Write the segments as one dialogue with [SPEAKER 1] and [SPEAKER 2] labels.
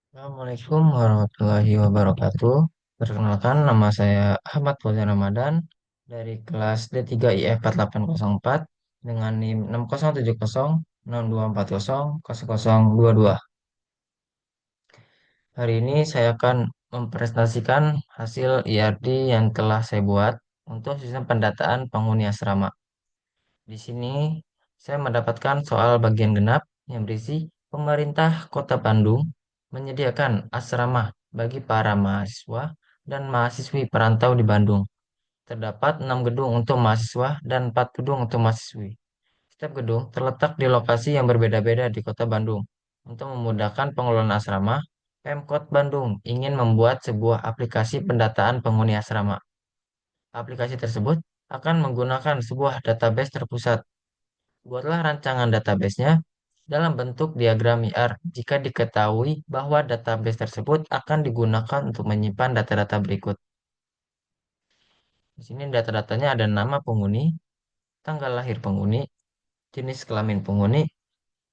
[SPEAKER 1] Assalamualaikum warahmatullahi wabarakatuh. Perkenalkan, nama saya Ahmad Fauzan Ramadan dari kelas D3 IF 4804 dengan NIM 607062400022. Hari ini saya akan mempresentasikan hasil IRD yang telah saya buat untuk sistem pendataan penghuni asrama. Di sini saya mendapatkan soal bagian genap yang berisi pemerintah Kota Bandung menyediakan asrama bagi para mahasiswa dan mahasiswi perantau di Bandung. Terdapat 6 gedung untuk mahasiswa dan 4 gedung untuk mahasiswi. Setiap gedung terletak di lokasi yang berbeda-beda di Kota Bandung. Untuk memudahkan pengelolaan asrama, Pemkot Bandung ingin membuat sebuah aplikasi pendataan penghuni asrama. Aplikasi tersebut akan menggunakan sebuah database terpusat. Buatlah rancangan databasenya dalam bentuk diagram IR jika diketahui bahwa database tersebut akan digunakan untuk menyimpan data-data berikut. Di sini data-datanya ada nama penghuni, tanggal lahir penghuni, jenis kelamin penghuni,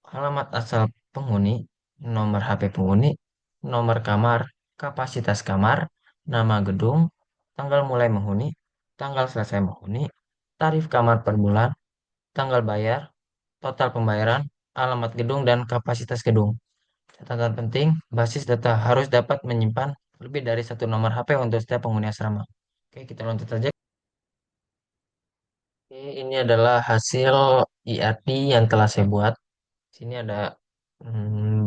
[SPEAKER 1] alamat asal penghuni, nomor HP penghuni, nomor kamar, kapasitas kamar, nama gedung, tanggal mulai menghuni, tanggal selesai menghuni, tarif kamar per bulan, tanggal bayar, total pembayaran, alamat gedung, dan kapasitas gedung. Catatan penting, basis data harus dapat menyimpan lebih dari satu nomor HP untuk setiap penghuni asrama. Oke, kita lanjut saja. Oke, ini adalah hasil IRD yang telah saya buat. Sini ada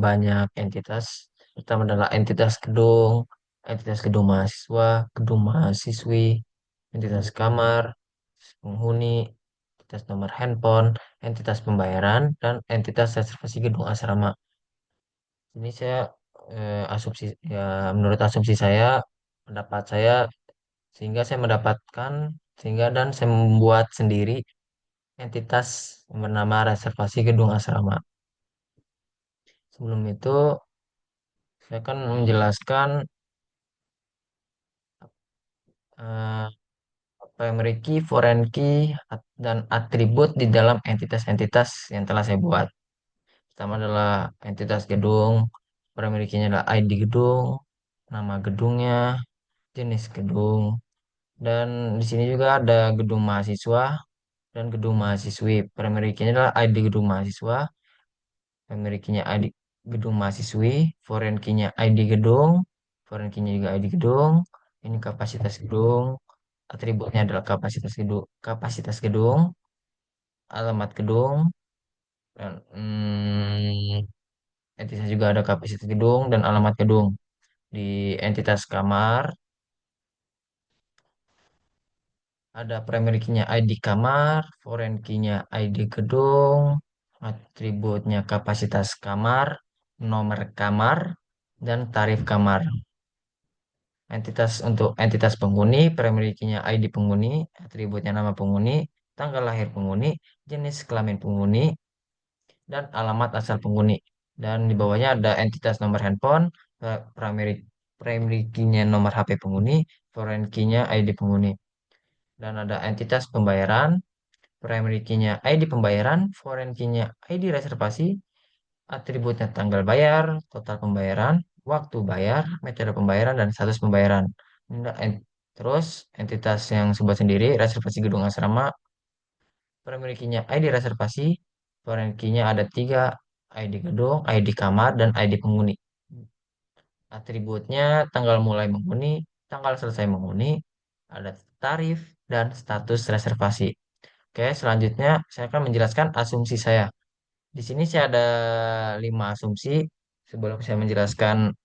[SPEAKER 1] banyak entitas. Pertama adalah entitas gedung mahasiswa, gedung mahasiswi, entitas kamar, penghuni, entitas nomor handphone, entitas pembayaran, dan entitas reservasi gedung asrama. Ini saya asumsi ya menurut asumsi saya, pendapat saya sehingga saya mendapatkan sehingga dan saya membuat sendiri entitas yang bernama reservasi gedung asrama. Sebelum itu saya akan menjelaskan eh, primary key, foreign key, dan atribut di dalam entitas-entitas yang telah saya buat. Pertama adalah entitas gedung, primary key-nya adalah ID gedung, nama gedungnya, jenis gedung, dan di sini juga ada gedung mahasiswa dan gedung mahasiswi. Primary key-nya adalah ID gedung mahasiswa, primary key-nya ID gedung mahasiswi, foreign key-nya ID gedung, foreign key-nya juga ID gedung. Ini kapasitas gedung, atributnya adalah kapasitas gedung, alamat gedung, dan entitas juga ada kapasitas gedung dan alamat gedung. Di entitas kamar ada primary key-nya ID kamar, foreign key-nya ID gedung, atributnya kapasitas kamar, nomor kamar, dan tarif kamar. Untuk entitas penghuni, primary key-nya ID penghuni, atributnya nama penghuni, tanggal lahir penghuni, jenis kelamin penghuni, dan alamat asal penghuni. Dan di bawahnya ada entitas nomor handphone, primary primary key-nya nomor HP penghuni, foreign key-nya ID penghuni. Dan ada entitas pembayaran, primary key-nya ID pembayaran, foreign key-nya ID reservasi, atributnya tanggal bayar, total pembayaran, waktu bayar, metode pembayaran, dan status pembayaran. Nah, terus entitas yang sebuah sendiri, reservasi gedung asrama, primary key-nya ID reservasi, foreign key-nya ada tiga, ID gedung, ID kamar, dan ID penghuni. Atributnya tanggal mulai menghuni, tanggal selesai menghuni, ada tarif, dan status reservasi. Oke, selanjutnya saya akan menjelaskan asumsi saya. Di sini saya ada 5 asumsi. Sebelum saya menjelaskan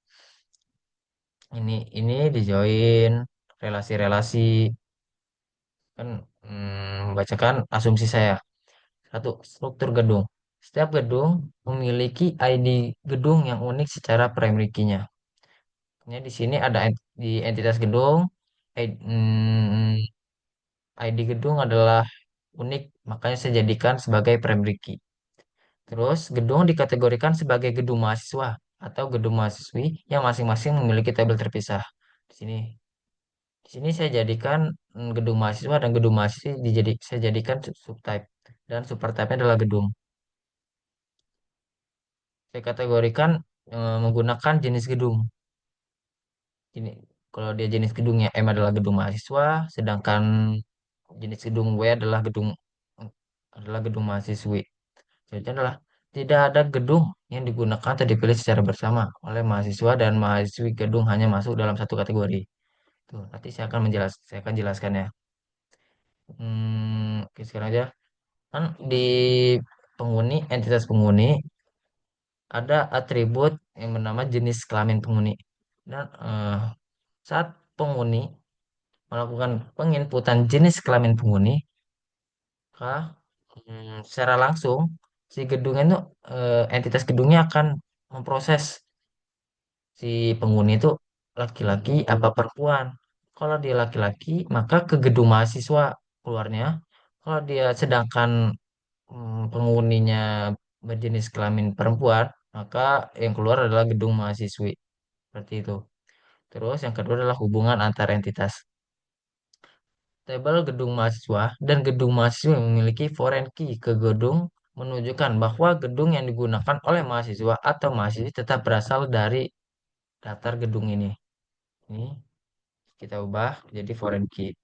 [SPEAKER 1] ini di join relasi-relasi kan membacakan asumsi saya. Satu, struktur gedung. Setiap gedung memiliki ID gedung yang unik secara primary key-nya. Di sini ada di entitas gedung, ID gedung adalah unik, makanya saya jadikan sebagai primary key. Terus, gedung dikategorikan sebagai gedung mahasiswa atau gedung mahasiswi yang masing-masing memiliki tabel terpisah. Di sini, di sini saya jadikan gedung mahasiswa dan gedung mahasiswi saya jadikan subtype dan supertype-nya adalah gedung. Saya kategorikan menggunakan jenis gedung. Ini kalau dia jenis gedungnya M adalah gedung mahasiswa, sedangkan jenis gedung W adalah gedung mahasiswi. Jadi adalah tidak ada gedung yang digunakan atau dipilih secara bersama oleh mahasiswa dan mahasiswi gedung hanya masuk dalam satu kategori. Tuh, nanti saya akan jelaskan ya. Oke, sekarang aja. Kan di entitas penghuni ada atribut yang bernama jenis kelamin penghuni. Dan saat penghuni melakukan penginputan jenis kelamin penghuni, maka secara langsung si gedung itu entitas gedungnya akan memproses si penghuni itu laki-laki apa perempuan. Kalau dia laki-laki, maka ke gedung mahasiswa keluarnya. Kalau dia sedangkan penghuninya berjenis kelamin perempuan, maka yang keluar adalah gedung mahasiswi. Seperti itu. Terus yang kedua adalah hubungan antar entitas. Tabel gedung mahasiswa dan gedung mahasiswa memiliki foreign key ke gedung menunjukkan bahwa gedung yang digunakan oleh mahasiswa atau mahasiswi tetap berasal dari daftar gedung ini. Ini kita ubah jadi foreign key.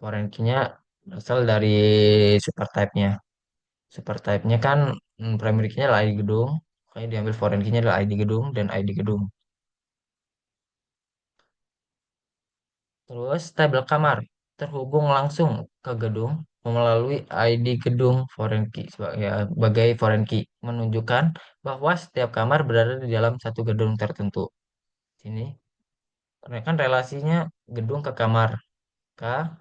[SPEAKER 1] Foreign key-nya berasal dari super type-nya. Super type-nya kan primary key-nya adalah ID gedung. Makanya diambil foreign key-nya adalah ID gedung dan ID gedung. Terus tabel kamar terhubung langsung ke gedung melalui ID gedung foreign key sebagai foreign key menunjukkan bahwa setiap kamar berada di dalam satu gedung tertentu. Sini, karena kan relasinya gedung ke kamar. Kak,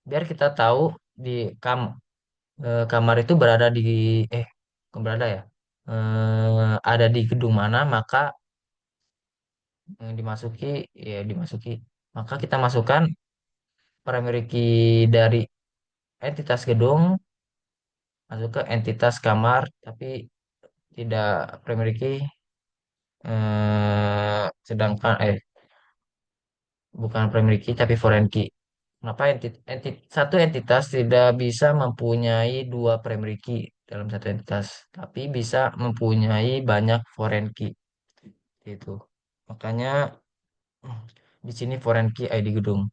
[SPEAKER 1] biar kita tahu di kam kamar itu berada di eh bukan berada ya. Ada di gedung mana, maka dimasuki dimasuki. Maka kita masukkan primary key dari entitas gedung masuk ke entitas kamar tapi tidak primary key sedangkan bukan primary key tapi foreign key. Kenapa satu entitas tidak bisa mempunyai dua primary key dalam satu entitas, tapi bisa mempunyai banyak foreign key itu. Makanya di sini foreign key ID gedung.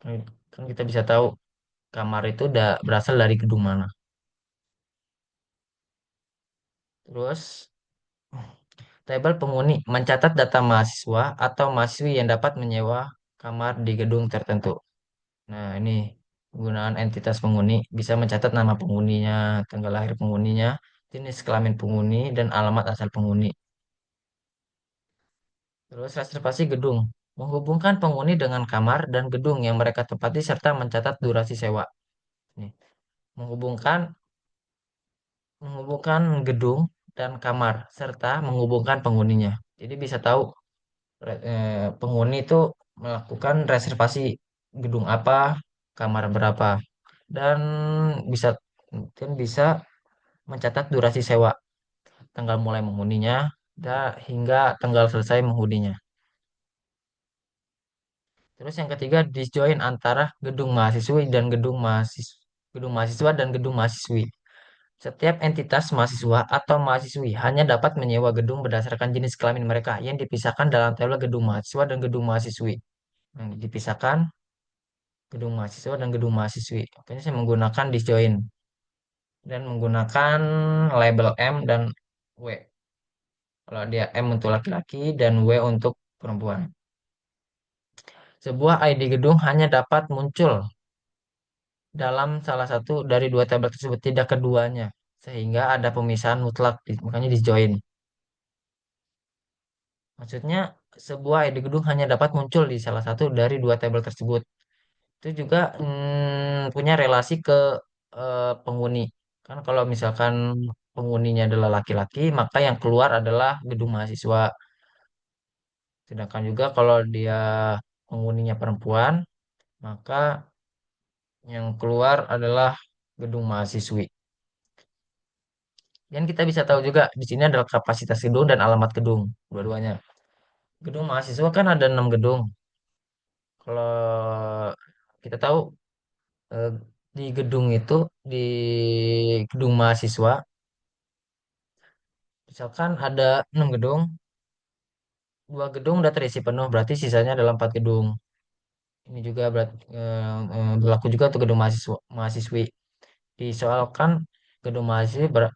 [SPEAKER 1] Kan kan kita bisa tahu kamar itu udah berasal dari gedung mana. Terus tabel penghuni mencatat data mahasiswa atau mahasiswi yang dapat menyewa kamar di gedung tertentu. Nah, ini penggunaan entitas penghuni bisa mencatat nama penghuninya, tanggal lahir penghuninya, jenis kelamin penghuni, dan alamat asal penghuni. Terus reservasi gedung menghubungkan penghuni dengan kamar dan gedung yang mereka tempati serta mencatat durasi sewa. Nih, menghubungkan menghubungkan gedung dan kamar serta menghubungkan penghuninya. Jadi bisa tahu penghuni itu melakukan reservasi gedung apa, kamar berapa, dan bisa bisa mencatat durasi sewa, tanggal mulai menghuninya, hingga tanggal selesai menghuninya. Terus yang ketiga, disjoin antara gedung mahasiswi dan gedung mahasiswa dan gedung mahasiswi. Setiap entitas mahasiswa atau mahasiswi hanya dapat menyewa gedung berdasarkan jenis kelamin mereka yang dipisahkan dalam tabel gedung mahasiswa dan gedung mahasiswi. Yang dipisahkan gedung mahasiswa dan gedung mahasiswi. Makanya saya menggunakan disjoin dan menggunakan label M dan W. Kalau dia M untuk laki-laki dan W untuk perempuan. Sebuah ID gedung hanya dapat muncul dalam salah satu dari dua tabel tersebut, tidak keduanya. Sehingga ada pemisahan mutlak, makanya disjoin. Maksudnya sebuah ID gedung hanya dapat muncul di salah satu dari dua tabel tersebut. Itu juga punya relasi ke penghuni. Kan kalau misalkan penghuninya adalah laki-laki, maka yang keluar adalah gedung mahasiswa. Sedangkan juga kalau dia penghuninya perempuan, maka yang keluar adalah gedung mahasiswi. Dan kita bisa tahu juga di sini adalah kapasitas gedung dan alamat gedung, dua-duanya. Gedung mahasiswa kan ada 6 gedung. Kalau kita tahu eh, di gedung itu, di gedung mahasiswa, misalkan ada 6 gedung, 2 gedung udah terisi penuh, berarti sisanya adalah 4 gedung. Ini juga berlaku juga untuk gedung mahasiswi. Disoalkan gedung mahasiswa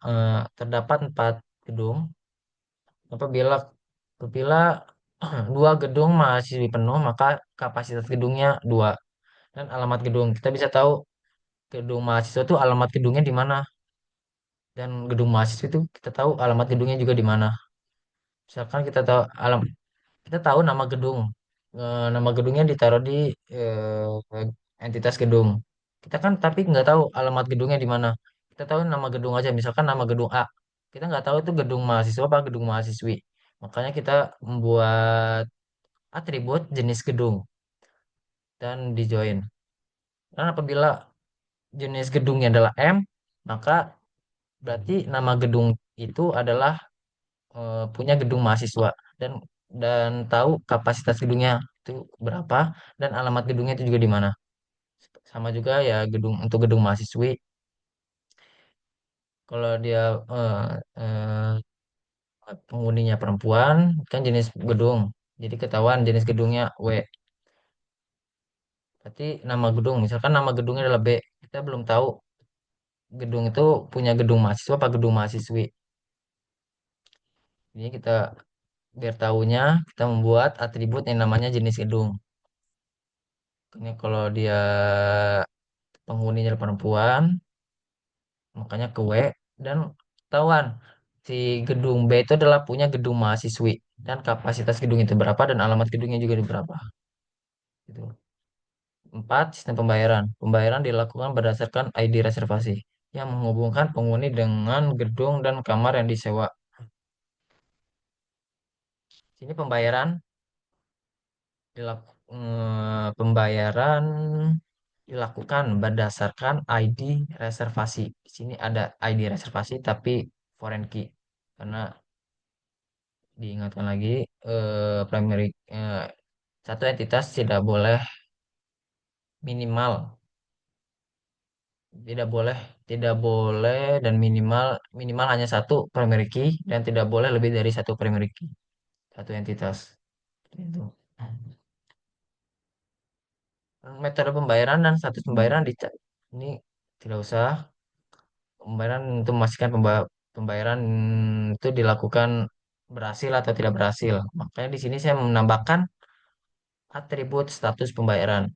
[SPEAKER 1] terdapat 4 gedung. Apabila apabila 2 gedung mahasiswi penuh, maka kapasitas gedungnya 2. Dan alamat gedung, kita bisa tahu gedung mahasiswa itu alamat gedungnya di mana. Dan gedung mahasiswa itu kita tahu alamat gedungnya juga di mana. Misalkan kita tahu nama gedung. Nama gedungnya ditaruh di entitas gedung. Kita kan tapi nggak tahu alamat gedungnya di mana. Kita tahu nama gedung aja, misalkan nama gedung A. Kita nggak tahu itu gedung mahasiswa apa gedung mahasiswi. Makanya kita membuat atribut jenis gedung dan di join. Dan apabila jenis gedungnya adalah M, maka berarti nama gedung itu adalah punya gedung mahasiswa, dan tahu kapasitas gedungnya itu berapa, dan alamat gedungnya itu juga di mana. Sama juga ya untuk gedung mahasiswi, kalau dia eh, eh, penghuninya perempuan kan jenis gedung, jadi ketahuan jenis gedungnya W. Berarti nama gedung, misalkan nama gedungnya adalah B, kita belum tahu gedung itu punya gedung mahasiswa apa gedung mahasiswi. Jadi kita biar tahunya, kita membuat atribut yang namanya jenis gedung. Ini kalau dia penghuninya adalah perempuan, makanya ke W, dan ketahuan si gedung B itu adalah punya gedung mahasiswi, dan kapasitas gedung itu berapa dan alamat gedungnya juga di berapa. Gitu. 4. Sistem pembayaran. Pembayaran dilakukan berdasarkan ID reservasi yang menghubungkan penghuni dengan gedung dan kamar yang disewa. Sini pembayaran dilakukan berdasarkan ID reservasi. Di sini ada ID reservasi tapi foreign key, karena diingatkan lagi, primary satu entitas minimal tidak boleh dan minimal minimal hanya satu primary key, dan tidak boleh lebih dari satu primary key satu entitas. Itu metode pembayaran dan status pembayaran dicek. Ini tidak usah. Pembayaran itu memastikan pembayaran itu dilakukan berhasil atau tidak berhasil. Makanya di sini saya menambahkan atribut status pembayaran.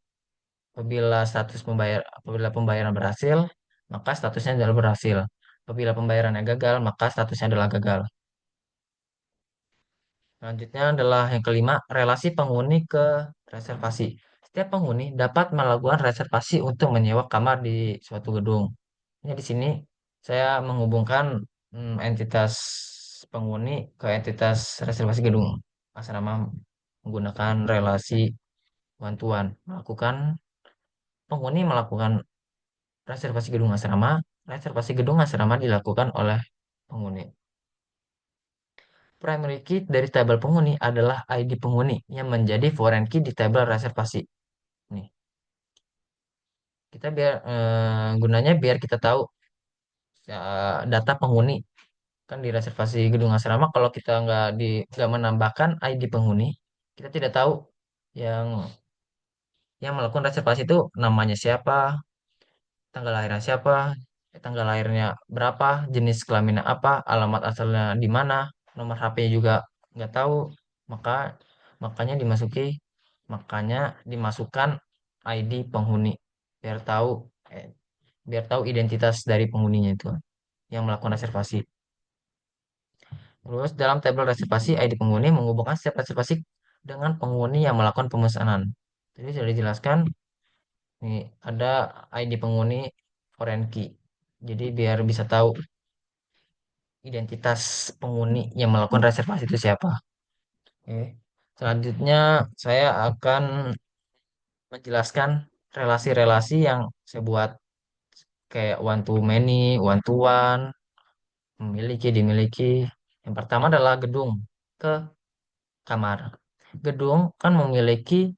[SPEAKER 1] Apabila pembayaran berhasil, maka statusnya adalah berhasil. Apabila pembayarannya gagal, maka statusnya adalah gagal. Selanjutnya adalah yang kelima, relasi penghuni ke reservasi. Setiap penghuni dapat melakukan reservasi untuk menyewa kamar di suatu gedung. Ini di sini saya menghubungkan entitas penghuni ke entitas reservasi gedung asrama menggunakan relasi bantuan. Penghuni melakukan reservasi gedung asrama dilakukan oleh penghuni. Primary key dari tabel penghuni adalah ID penghuni yang menjadi foreign key di tabel reservasi. Nih, kita gunanya biar kita tahu data penghuni. Kan di reservasi gedung asrama, kalau kita nggak menambahkan ID penghuni, kita tidak tahu yang melakukan reservasi itu namanya siapa, tanggal lahirnya siapa, tanggal lahirnya berapa, jenis kelaminnya apa, alamat asalnya di mana, nomor HP-nya juga nggak tahu. Maka makanya makanya dimasukkan ID penghuni, biar tahu eh, biar tahu identitas dari penghuninya itu yang melakukan reservasi. Terus dalam tabel reservasi, ID penghuni menghubungkan setiap reservasi dengan penghuni yang melakukan pemesanan. Jadi sudah dijelaskan, nih ada ID penghuni foreign key. Jadi biar bisa tahu identitas penghuni yang melakukan reservasi itu siapa. Oke. Selanjutnya saya akan menjelaskan relasi-relasi yang saya buat, kayak one to many, one to one, memiliki, dimiliki. Yang pertama adalah gedung ke kamar. Gedung kan memiliki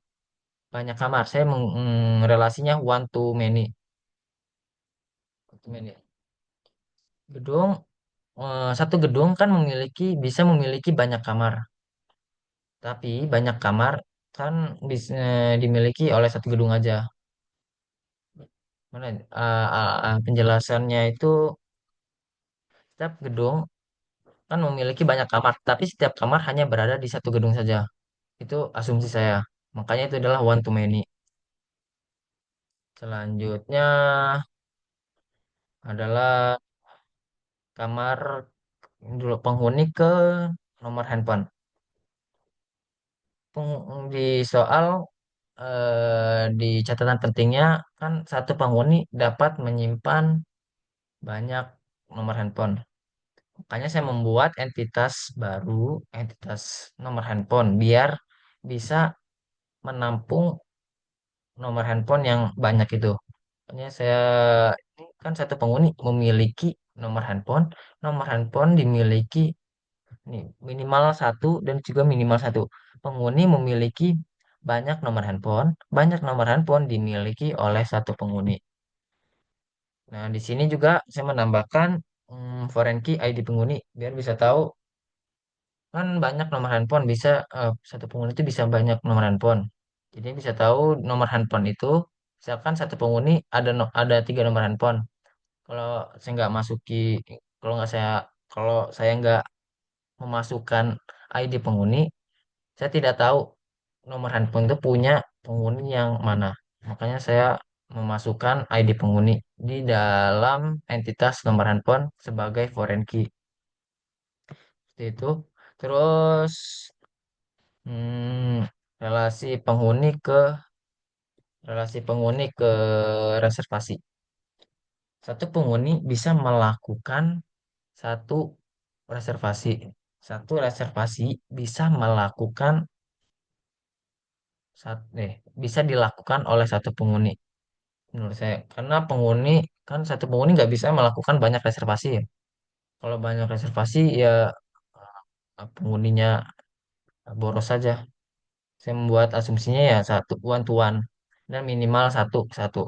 [SPEAKER 1] banyak kamar. Saya relasinya one to many. Gimana ya? Gedung satu gedung kan bisa memiliki banyak kamar, tapi banyak kamar kan bisa dimiliki oleh satu gedung aja. Mana penjelasannya itu setiap gedung kan memiliki banyak kamar, tapi setiap kamar hanya berada di satu gedung saja. Itu asumsi saya. Makanya itu adalah one to many. Selanjutnya adalah kamar dulu penghuni ke nomor handphone. Di soal di catatan pentingnya kan satu penghuni dapat menyimpan banyak nomor handphone. Makanya saya membuat entitas baru, entitas nomor handphone biar bisa menampung nomor handphone yang banyak itu. Makanya saya ini kan satu penghuni memiliki nomor handphone, nomor handphone dimiliki nih minimal satu dan juga minimal satu. Penghuni memiliki banyak nomor handphone dimiliki oleh satu penghuni. Nah, di sini juga saya menambahkan foreign key ID penghuni biar bisa tahu kan banyak nomor handphone bisa satu penghuni itu bisa banyak nomor handphone. Jadi bisa tahu nomor handphone itu misalkan satu penghuni ada tiga nomor handphone. Kalau saya nggak masuki, kalau nggak saya kalau saya nggak memasukkan ID penghuni, saya tidak tahu nomor handphone itu punya penghuni yang mana. Makanya saya memasukkan ID penghuni di dalam entitas nomor handphone sebagai foreign key. Seperti itu. Terus hmm, relasi penghuni ke relasi penghuni ke reservasi. Satu penghuni bisa melakukan satu reservasi. Satu reservasi bisa melakukan bisa dilakukan oleh satu penghuni. Menurut saya, karena satu penghuni nggak bisa melakukan banyak reservasi ya. Kalau banyak reservasi ya penghuninya boros saja. Saya membuat asumsinya ya satu one to one dan minimal satu ke satu.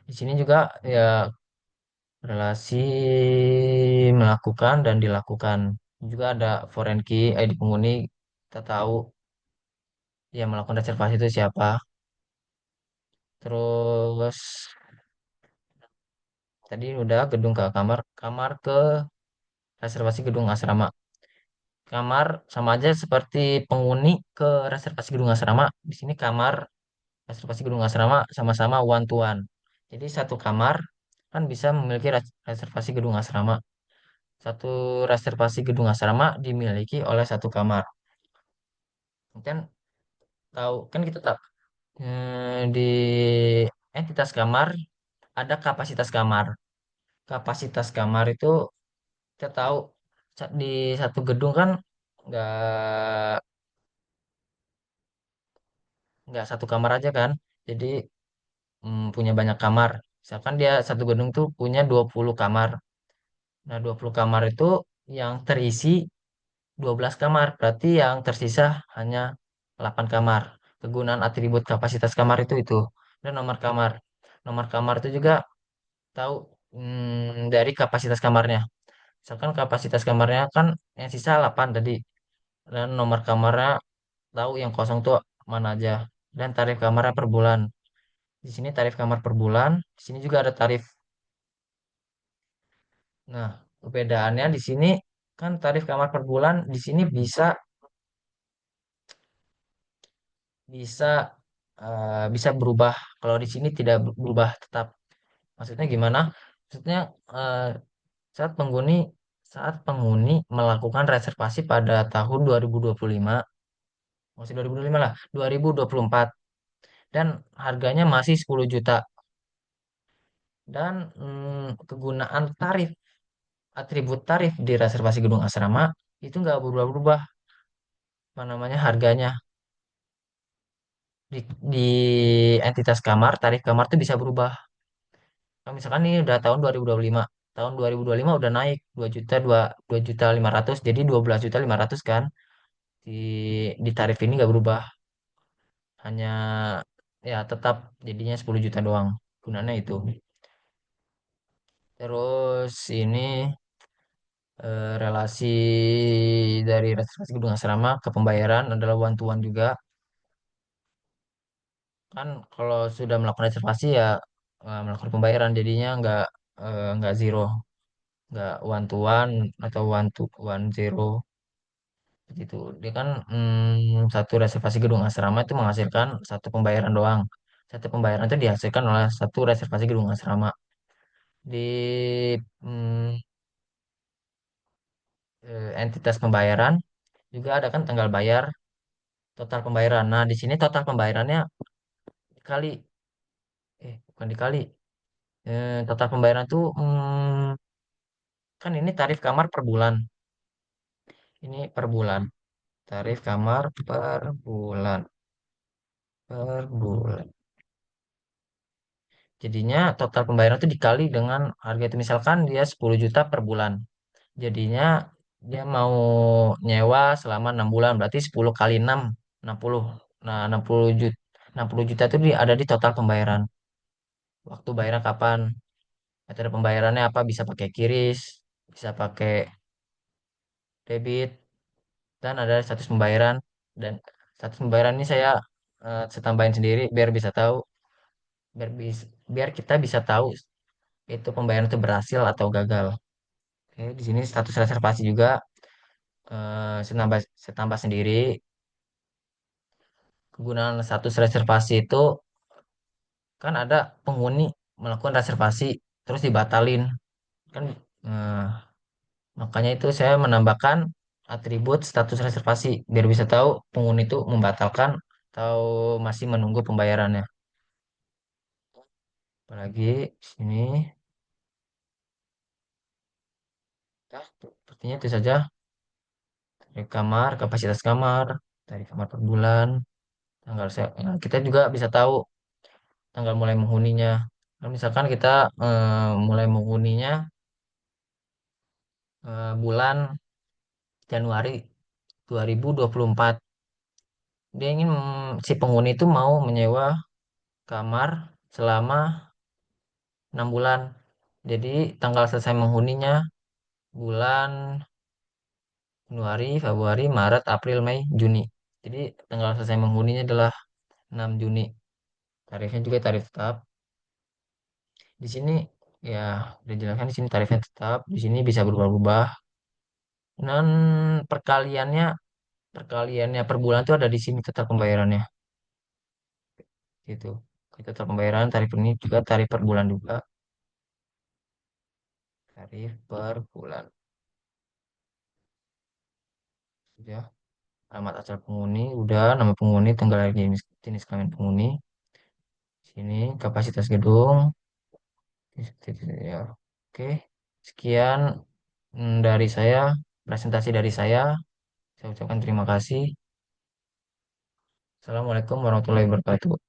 [SPEAKER 1] Di sini juga ya relasi melakukan dan dilakukan. Juga ada foreign key ID penghuni. Kita tahu yang melakukan reservasi itu siapa. Terus tadi udah gedung ke kamar, kamar ke reservasi gedung asrama. Kamar sama aja seperti penghuni ke reservasi gedung asrama. Di sini kamar reservasi gedung asrama sama-sama one to one. Jadi satu kamar kan bisa memiliki reservasi gedung asrama. Satu reservasi gedung asrama dimiliki oleh satu kamar. Kan tahu kan kita tahu di entitas kamar ada kapasitas kamar. Kapasitas kamar itu kita tahu di satu gedung kan nggak nggak satu kamar aja kan. Jadi punya banyak kamar. Misalkan dia satu gedung tuh punya 20 kamar. Nah, 20 kamar itu yang terisi 12 kamar. Berarti yang tersisa hanya 8 kamar. Kegunaan atribut kapasitas kamar itu. Dan nomor kamar. Nomor kamar itu juga tahu dari kapasitas kamarnya. Misalkan kapasitas kamarnya kan yang sisa 8 tadi. Dan nomor kamarnya tahu yang kosong tuh mana aja. Dan tarif kamarnya per bulan. Di sini tarif kamar per bulan. Di sini juga ada tarif. Nah, perbedaannya di sini kan tarif kamar per bulan di sini bisa bisa berubah. Kalau di sini tidak berubah tetap. Maksudnya gimana? Maksudnya eh, saat penghuni saat penghuni melakukan reservasi pada tahun 2025, masih 2025 lah, 2024 dan harganya masih 10 juta dan kegunaan atribut tarif di reservasi gedung asrama itu nggak berubah-berubah apa namanya harganya di entitas kamar tarif kamar tuh bisa berubah. Kalau misalkan ini udah tahun 2025, tahun 2025 udah naik 2 juta 500 jadi 12.500.000 kan di tarif ini nggak berubah, hanya ya tetap jadinya 10 juta doang gunanya itu. Terus ini relasi dari reservasi gedung asrama ke pembayaran adalah one to one juga. Kan kalau sudah melakukan reservasi ya melakukan pembayaran jadinya nggak zero, nggak one to one atau one to one zero gitu. Dia kan satu reservasi gedung asrama itu menghasilkan satu pembayaran doang. Satu pembayaran itu dihasilkan oleh satu reservasi gedung asrama. Di mm, entitas pembayaran juga ada kan tanggal bayar, total pembayaran. Nah, di sini total pembayarannya dikali, bukan dikali. Total pembayaran itu kan ini tarif kamar per bulan. Ini per bulan. Tarif kamar per bulan. Per bulan. Jadinya total pembayaran itu dikali dengan harga itu misalkan dia 10 juta per bulan. Jadinya dia mau nyewa selama 6 bulan berarti 10 kali 6 60. Nah, 60 juta 60 juta itu ada di total pembayaran. Waktu bayarnya kapan? Metode pembayarannya apa? Bisa pakai QRIS, bisa pakai debit, dan ada status pembayaran. Dan status pembayaran ini saya tambahin sendiri biar bisa tahu, biar kita bisa tahu itu pembayaran itu berhasil atau gagal. Oke, di sini status reservasi juga saya tambah sendiri. Kegunaan status reservasi itu kan ada penghuni melakukan reservasi terus dibatalin kan, eh, makanya itu saya menambahkan atribut status reservasi biar bisa tahu penghuni itu membatalkan atau masih menunggu pembayarannya. Apalagi sini, nah, sepertinya itu saja. Dari kamar, kapasitas kamar, dari kamar per bulan, nah, kita juga bisa tahu tanggal mulai menghuninya. Kalau misalkan kita mulai menghuninya bulan Januari 2024. Dia ingin si penghuni itu mau menyewa kamar selama 6 bulan. Jadi tanggal selesai menghuninya bulan Januari, Februari, Maret, April, Mei, Juni. Jadi tanggal selesai menghuninya adalah 6 Juni. Tarifnya juga tarif tetap. Di sini ya udah jelaskan di sini tarifnya tetap. Di sini bisa berubah-ubah. Dan perkaliannya perkaliannya per bulan itu ada di sini total pembayarannya gitu. Total pembayaran tarif ini juga tarif per bulan juga. Tarif per bulan. Ya, alamat asal penghuni, udah nama penghuni, tanggal lahir, jenis kelamin penghuni. Sini kapasitas gedung. Ya, oke. Sekian dari saya, presentasi dari saya. Saya ucapkan terima kasih. Assalamualaikum warahmatullahi wabarakatuh.